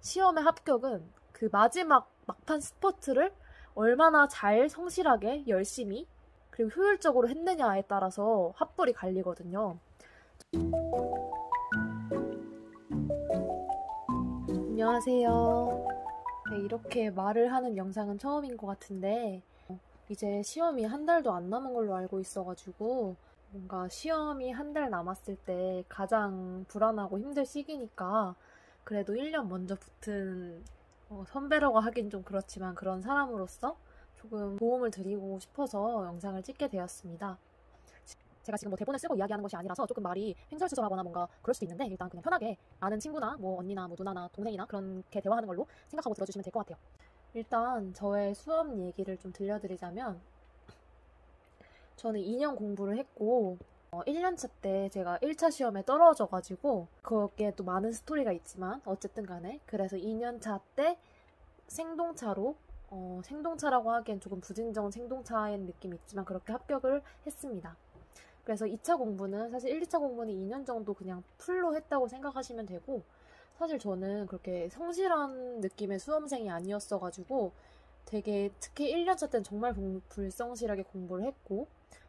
시험의 합격은 그 마지막 막판 스퍼트를 얼마나 잘 성실하게 열심히 그리고 효율적으로 했느냐에 따라서 합불이 갈리거든요. 안녕하세요. 네, 이렇게 말을 하는 영상은 처음인 것 같은데 이제 시험이 한 달도 안 남은 걸로 알고 있어가지고 뭔가 시험이 한 달 남았을 때 가장 불안하고 힘들 시기니까 그래도 1년 먼저 붙은 선배라고 하긴 좀 그렇지만 그런 사람으로서 조금 도움을 드리고 싶어서 영상을 찍게 되었습니다. 제가 지금 뭐 대본을 쓰고 이야기하는 것이 아니라서 조금 말이 횡설수설하거나 뭔가 그럴 수도 있는데 일단 그냥 편하게 아는 친구나 뭐 언니나 뭐 누나나 동생이나 그렇게 대화하는 걸로 생각하고 들어주시면 될 것 같아요. 일단 저의 수업 얘기를 좀 들려드리자면 저는 2년 공부를 했고 1년차 때 제가 1차 시험에 떨어져가지고 거기에 또 많은 스토리가 있지만 어쨌든 간에 그래서 2년차 때 생동차로 생동차라고 하기엔 조금 부진정 생동차인 느낌이 있지만 그렇게 합격을 했습니다. 그래서 2차 공부는 사실 1, 2차 공부는 2년 정도 그냥 풀로 했다고 생각하시면 되고 사실 저는 그렇게 성실한 느낌의 수험생이 아니었어가지고 되게 특히 1년차 때는 정말 불성실하게 공부를 했고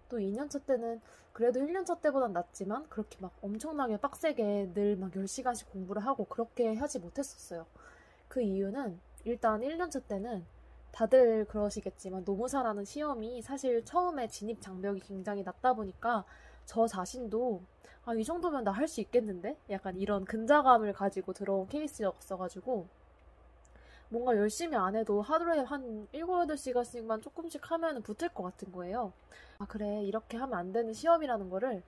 또 2년차 때는 그래도 1년차 때보단 낫지만 그렇게 막 엄청나게 빡세게 늘 막 10시간씩 공부를 하고 그렇게 하지 못했었어요. 그 이유는 일단 1년차 때는 다들 그러시겠지만 노무사라는 시험이 사실 처음에 진입 장벽이 굉장히 낮다 보니까 저 자신도 이 정도면 나 할 수 있겠는데? 약간 이런 근자감을 가지고 들어온 케이스였어가지고 뭔가 열심히 안 해도 하루에 한 7, 8시간씩만 조금씩 하면 붙을 것 같은 거예요. 그래 이렇게 하면 안 되는 시험이라는 거를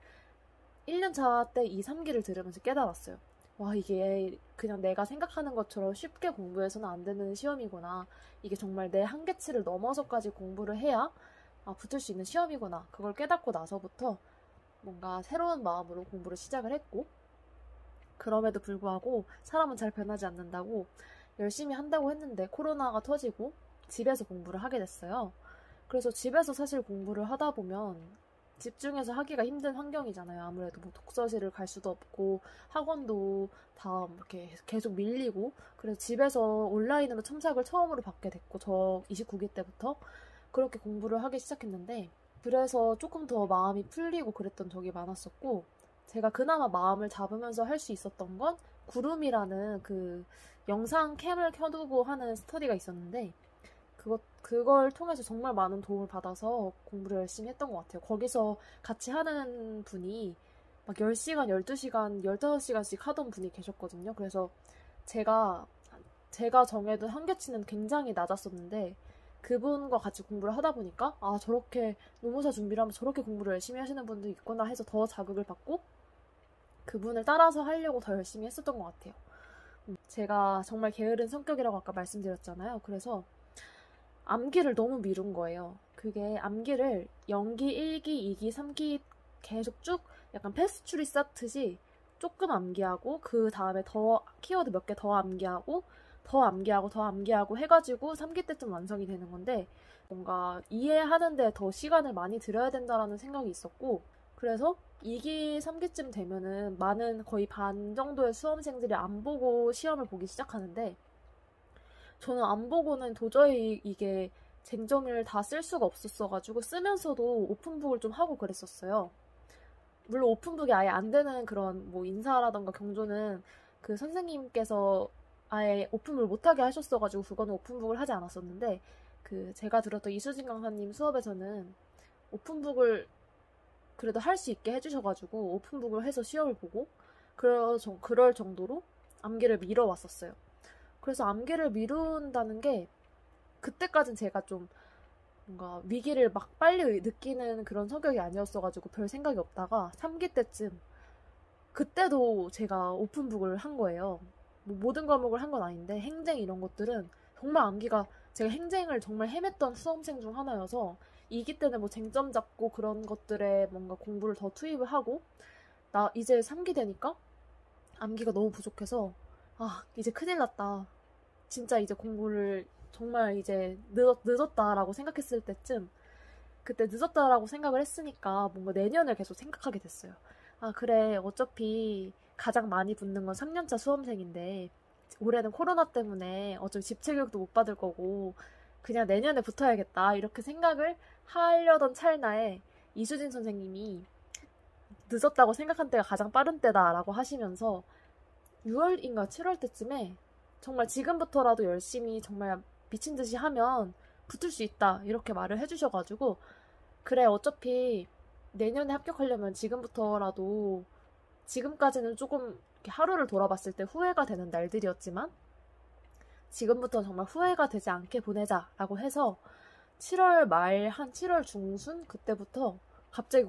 1년차 때 이 3기를 들으면서 깨달았어요. 와 이게 그냥 내가 생각하는 것처럼 쉽게 공부해서는 안 되는 시험이구나. 이게 정말 내 한계치를 넘어서까지 공부를 해야 붙을 수 있는 시험이구나. 그걸 깨닫고 나서부터 뭔가 새로운 마음으로 공부를 시작을 했고 그럼에도 불구하고 사람은 잘 변하지 않는다고 열심히 한다고 했는데 코로나가 터지고 집에서 공부를 하게 됐어요. 그래서 집에서 사실 공부를 하다 보면 집중해서 하기가 힘든 환경이잖아요. 아무래도 뭐 독서실을 갈 수도 없고 학원도 다 이렇게 계속 밀리고 그래서 집에서 온라인으로 첨삭을 처음으로 받게 됐고 저 29기 때부터 그렇게 공부를 하기 시작했는데 그래서 조금 더 마음이 풀리고 그랬던 적이 많았었고 제가 그나마 마음을 잡으면서 할 수 있었던 건 구름이라는 그 영상 캠을 켜두고 하는 스터디가 있었는데 그걸 통해서 정말 많은 도움을 받아서 공부를 열심히 했던 것 같아요. 거기서 같이 하는 분이 막 10시간, 12시간, 15시간씩 하던 분이 계셨거든요. 그래서 제가 정해둔 한계치는 굉장히 낮았었는데 그분과 같이 공부를 하다 보니까 저렇게 노무사 준비를 하면 저렇게 공부를 열심히 하시는 분도 있구나 해서 더 자극을 받고 그분을 따라서 하려고 더 열심히 했었던 것 같아요. 제가 정말 게으른 성격이라고 아까 말씀드렸잖아요. 그래서 암기를 너무 미룬 거예요. 그게 암기를 0기, 1기, 2기, 3기 계속 쭉 약간 패스트트리 쌓듯이 조금 암기하고 그 다음에 더 키워드 몇 개 더 암기하고 더 암기하고 더 암기하고 해가지고 3기 때쯤 완성이 되는 건데 뭔가 이해하는데 더 시간을 많이 들여야 된다라는 생각이 있었고 그래서 2기, 3기쯤 되면은 거의 반 정도의 수험생들이 안 보고 시험을 보기 시작하는데 저는 안 보고는 도저히 이게 쟁점을 다 쓸 수가 없었어가지고 쓰면서도 오픈북을 좀 하고 그랬었어요. 물론 오픈북이 아예 안 되는 그런 뭐 인사라던가 경조는 그 선생님께서 아예 오픈북을 못하게 하셨어가지고 그거는 오픈북을 하지 않았었는데 그 제가 들었던 이수진 강사님 수업에서는 오픈북을 그래도 할 수 있게 해주셔가지고 오픈북을 해서 시험을 보고 그럴 정도로 암기를 미뤄왔었어요. 그래서 암기를 미룬다는 게 그때까진 제가 좀 뭔가 위기를 막 빨리 느끼는 그런 성격이 아니었어가지고 별 생각이 없다가 3기 때쯤 그때도 제가 오픈북을 한 거예요. 뭐 모든 과목을 한 건 아닌데 행쟁 이런 것들은 정말 암기가 제가 행쟁을 정말 헤맸던 수험생 중 하나여서 2기 때는 뭐 쟁점 잡고 그런 것들에 뭔가 공부를 더 투입을 하고 나 이제 3기 되니까 암기가 너무 부족해서 이제 큰일 났다. 진짜 이제 공부를 정말 이제 늦었다라고 생각했을 때쯤 그때 늦었다라고 생각을 했으니까 뭔가 내년을 계속 생각하게 됐어요. 그래 어차피 가장 많이 붙는 건 3년차 수험생인데 올해는 코로나 때문에 어차피 집체교육도 못 받을 거고 그냥 내년에 붙어야겠다 이렇게 생각을 하려던 찰나에 이수진 선생님이 늦었다고 생각한 때가 가장 빠른 때다라고 하시면서 6월인가 7월 때쯤에 정말 지금부터라도 열심히 정말 미친 듯이 하면 붙을 수 있다 이렇게 말을 해주셔가지고 그래 어차피 내년에 합격하려면 지금부터라도 지금까지는 조금 하루를 돌아봤을 때 후회가 되는 날들이었지만 지금부터 정말 후회가 되지 않게 보내자라고 해서 7월 말 한 7월 중순 그때부터 갑자기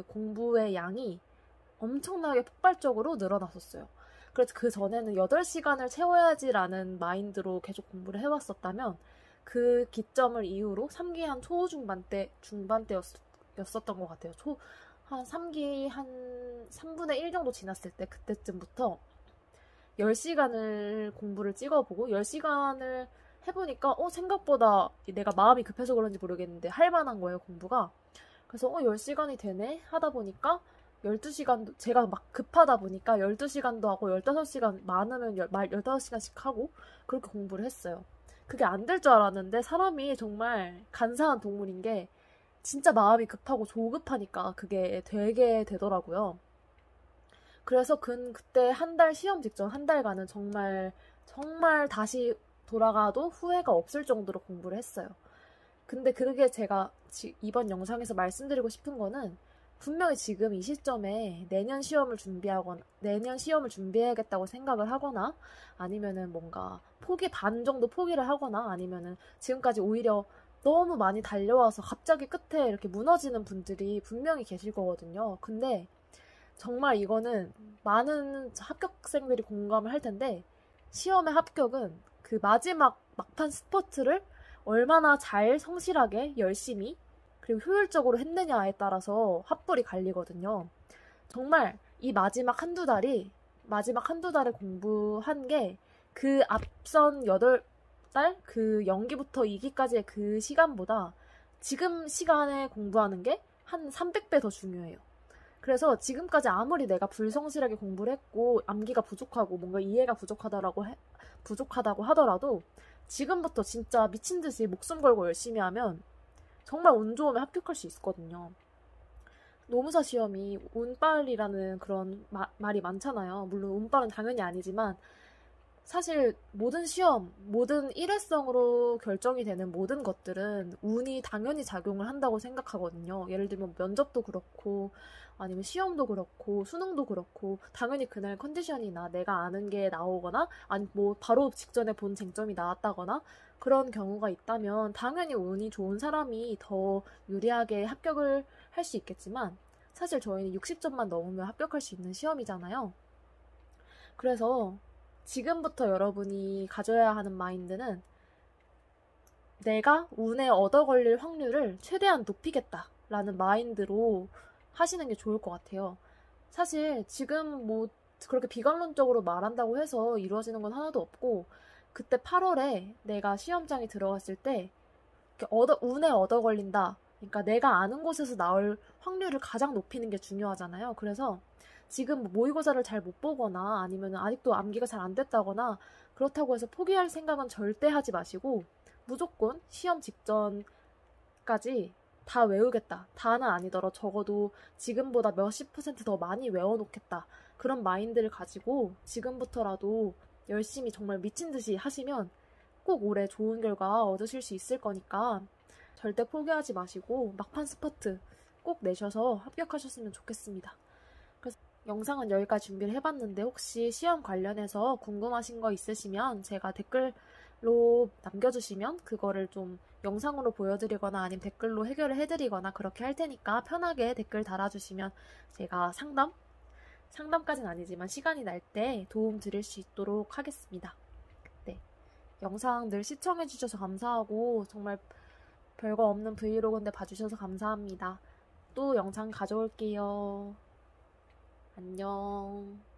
공부의 양이 엄청나게 폭발적으로 늘어났었어요. 그래서 그 전에는 8시간을 채워야지라는 마인드로 계속 공부를 해왔었다면 그 기점을 이후로 3기 한 중반 때였었던 것 같아요. 한 3기 한 3분의 1 정도 지났을 때 그때쯤부터 10시간을 공부를 찍어보고 10시간을 해보니까 생각보다 내가 마음이 급해서 그런지 모르겠는데 할 만한 거예요, 공부가. 그래서 10시간이 되네 하다 보니까 12시간도 제가 막 급하다 보니까 12시간도 하고 15시간 많으면 15시간씩 하고 그렇게 공부를 했어요. 그게 안 될 줄 알았는데 사람이 정말 간사한 동물인 게 진짜 마음이 급하고 조급하니까 그게 되게 되더라고요. 그래서 그때 한 달 시험 직전 한 달간은 정말 다시 돌아가도 후회가 없을 정도로 공부를 했어요. 근데 그게 제가 이번 영상에서 말씀드리고 싶은 거는 분명히 지금 이 시점에 내년 시험을 준비해야겠다고 생각을 하거나 아니면은 뭔가 반 정도 포기를 하거나 아니면은 지금까지 오히려 너무 많이 달려와서 갑자기 끝에 이렇게 무너지는 분들이 분명히 계실 거거든요. 근데 정말 이거는 많은 합격생들이 공감을 할 텐데 시험의 합격은 그 마지막 막판 스퍼트를 얼마나 잘 성실하게 열심히 그리고 효율적으로 했느냐에 따라서 합불이 갈리거든요. 정말 이 마지막 한두 달에 공부한 게 그 앞선 8달 그 연기부터 2기까지의 그 시간보다 지금 시간에 공부하는 게 한 300배 더 중요해요. 그래서 지금까지 아무리 내가 불성실하게 공부를 했고 암기가 부족하고 뭔가 이해가 부족하다고 하더라도 지금부터 진짜 미친 듯이 목숨 걸고 열심히 하면 정말 운 좋으면 합격할 수 있거든요. 노무사 시험이 운빨이라는 그런 말이 많잖아요. 물론 운빨은 당연히 아니지만 사실 모든 시험, 모든 일회성으로 결정이 되는 모든 것들은 운이 당연히 작용을 한다고 생각하거든요. 예를 들면 면접도 그렇고 아니면 시험도 그렇고 수능도 그렇고 당연히 그날 컨디션이나 내가 아는 게 나오거나 아니 뭐 바로 직전에 본 쟁점이 나왔다거나 그런 경우가 있다면 당연히 운이 좋은 사람이 더 유리하게 합격을 할 수 있겠지만 사실 저희는 60점만 넘으면 합격할 수 있는 시험이잖아요. 그래서 지금부터 여러분이 가져야 하는 마인드는 내가 운에 얻어 걸릴 확률을 최대한 높이겠다라는 마인드로 하시는 게 좋을 것 같아요. 사실 지금 뭐 그렇게 비관론적으로 말한다고 해서 이루어지는 건 하나도 없고 그때 8월에 내가 시험장에 들어갔을 때 운에 얻어 걸린다. 그러니까 내가 아는 곳에서 나올 확률을 가장 높이는 게 중요하잖아요. 그래서 지금 모의고사를 잘 못 보거나 아니면 아직도 암기가 잘 안 됐다거나 그렇다고 해서 포기할 생각은 절대 하지 마시고 무조건 시험 직전까지 다 외우겠다. 다는 아니더라도 적어도 지금보다 몇십 % 더 많이 외워놓겠다. 그런 마인드를 가지고 지금부터라도 열심히 정말 미친 듯이 하시면 꼭 올해 좋은 결과 얻으실 수 있을 거니까 절대 포기하지 마시고 막판 스퍼트 꼭 내셔서 합격하셨으면 좋겠습니다. 그래서 영상은 여기까지 준비를 해봤는데 혹시 시험 관련해서 궁금하신 거 있으시면 제가 댓글로 남겨주시면 그거를 좀 영상으로 보여드리거나 아니면 댓글로 해결을 해드리거나 그렇게 할 테니까 편하게 댓글 달아주시면 제가 상담까지는 아니지만 시간이 날 때 도움 드릴 수 있도록 하겠습니다. 네, 영상 늘 시청해주셔서 감사하고 정말 별거 없는 브이로그인데 봐주셔서 감사합니다. 또 영상 가져올게요. 안녕.